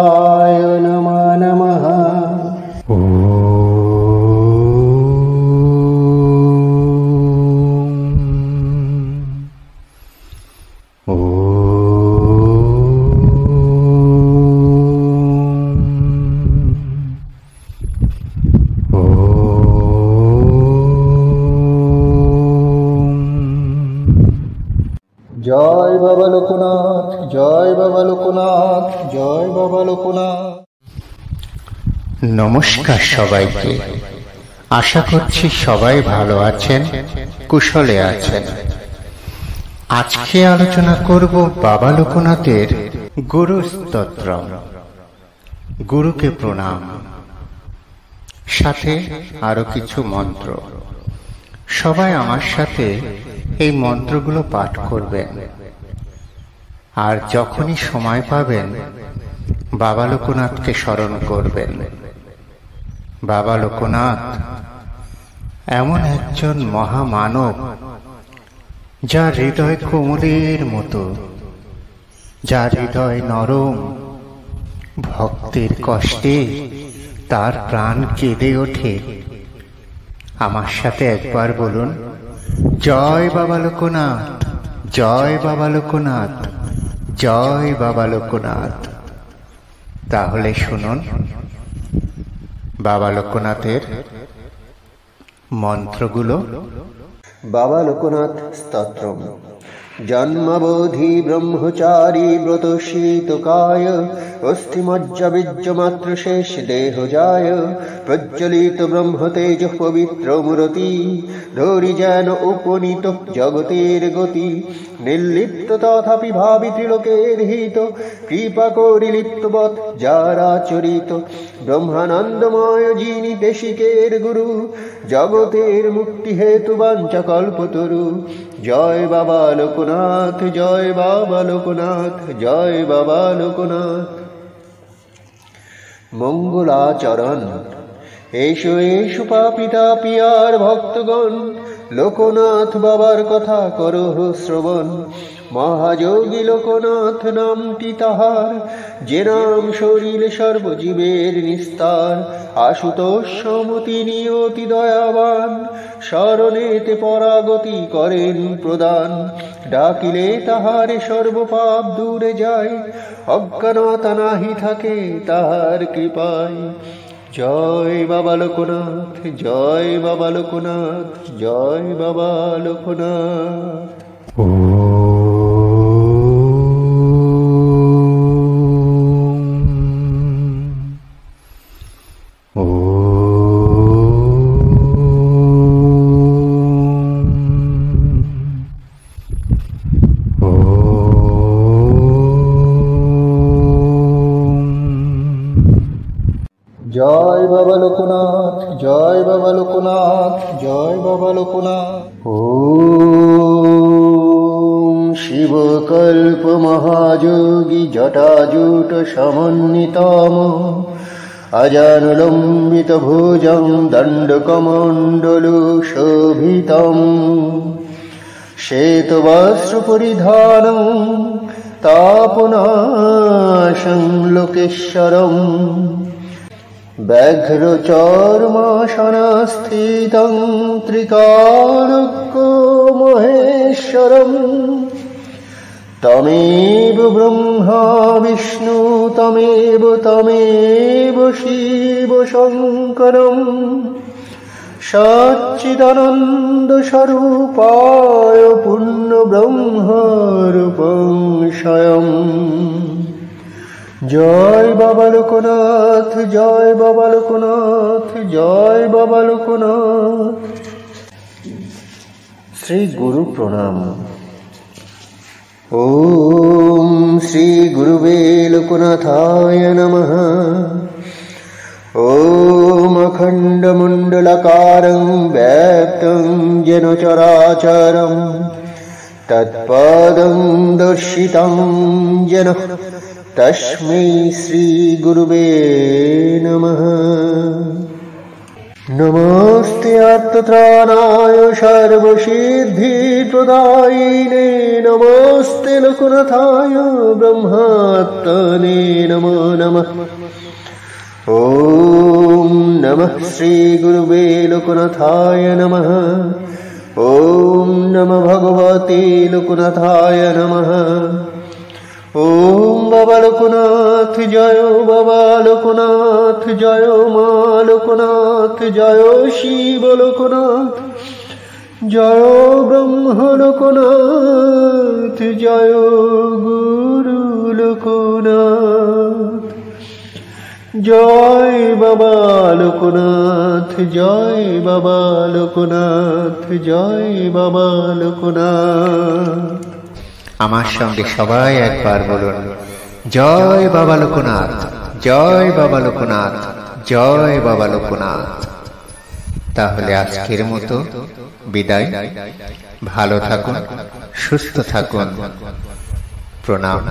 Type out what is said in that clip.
शिवाय नमः नमः। জয় বাবা লোকনাথ, জয় বাবা লোকনাথ, জয় বাবা লোকনাথ। নমস্কার সবাইকে। আশা করছি সবাই ভালো আছেন, কুশলে আছেন। আজকে আলোচনা করব বাবা লোকনাথের গুরু স্তোত্র, গুরুকে প্রণাম, সাথে আরো কিছু মন্ত্র। সবাই আমার সাথে এই মন্ত্রগুলো পাঠ করবেন, আর যখনই সময় পাবেন বাবা লোকনাথকে স্মরণ করবেন। বাবা লোকনাথ এমন একজন মহামানব, যার হৃদয় কোমলের মতো, যার হৃদয় নরম। ভক্তের কষ্টে তার প্রাণ কেঁদে ওঠে। আমার সাথে একবার বলুন, জয় বাবা লোকনাথ, জয় বাবা লোকনাথ, জয় বাবা লোকনাথ। তাহলে শুনুন বাবা লোকনাথের মন্ত্রগুলো। বাবা লোকনাথ স্তোত্রম। জন্মাবধি ব্রহ্মচারী ব্রত শীতকায়, অস্থিমজ্জা বীর্য মাত্র শেষ দেহ যায়। প্রজ্বলিত ব্রহ্ম তেজ পবিত্র মূরতি, ধরি যেন উপনীত জগতের গতি। নির্লিপ্ত তথাপি ভাবি ত্রিলোকের হিত, কৃপা করি লিপ্তবৎ যারা চরিত। ব্রহ্মানন্দময় যিনি দেশিকের গুরু, জগতের মুক্তি হেতু বাঞ্ছা কল্পতরু। জয় বাবা লোকনাথ, জয় বাবা লোকনাথ, জয় বাবা লোকনাথ। মঙ্গলাচরণ। এসো এসো পাপী তাপী আর ভক্তগণ, লোকনাথ বাবার কথা করো শ্রবণ। মহাযোগী লোকনাথ নামটি তাহার, যে নাম শরীরে সর্বজীবের নিস্তার। আশুতোষ সম তিনি অতি দয়াবান, শরণেতে পরাগতি করেন প্রদান। ডাকিলে তাহারে সর্বপাপ দূরে যায়, অজ্ঞানতা নাহি থাকে তাহার কৃপায়। জয় বাবা লোকনাথ, জয় বাবা লোকনাথ, জয় বাবা লোকনাথ। জয় বাবা লোকনাথ, জয় বাবা লোকনাথ, জয় বাবা লোকনাথ। ওম শিবকল্প মহাযোগী জটাজুট সমন্বিতম, অজানুলম্বিত ভুজং দণ্ডকমণ্ডলু শোভিতম। শ্বেতবস্ত্র পরিধানং তাপনাশং লোকেশ্বরম, ব্যাঘ্র চর্মাসনস্থিতং ত্রিকালজ্ঞ মহেশ্বরম। তমেব ব্রহ্মা বিষ্ণু তমেব শিব শঙ্করম, সচ্চিদানন্দ স্বরূপায় পূর্ণ ব্রহ্ম রূপং স্বয়ং। জয় বাবা লোকনাথ, জয় বাবা লোকনাথ, জয় বাবা লোকনাথ। শ্রী গুরু প্রণাম। ওম শ্রী গুরুবে লোকনাথায় নমঃ। ওম অখণ্ডমণ্ডলাকারং ব্যাপ্তং যেন চরাচরং, তৎপদং দর্শিতং যেন তস্मै শ্রী গুরুবে নমঃ। नमस्ते अर्थत्राणाय सर्वसिद्धिप्रदायिने नमस्ते लोकनाथाय ब्रह्मात्मने नमो नमः। ॐ नमः श्रीगुरुवे लोकनाथाय नमः। ॐ नमः भगवते लोकनाथाय नमः। ॐ बाबा लोकनाथ जय बाबा लोकनाथ जय मा लोकनाथ जय शिव लोकनाथ जय ब्रह्म लोकनाथ जय गुरु लोकनाथ जय बाबा लोकनाथ जय बाबा लोकनाथ जय बाबा लोकनाथ। আমার সঙ্গে সবাই একবার বলুন, জয় বাবা লোকনাথ, জয় বাবা লোকনাথ, জয় বাবা লোকনাথ। তাহলে আজকের মতো বিদায়। ভালো থাকুন, সুস্থ থাকুন। প্রণাম।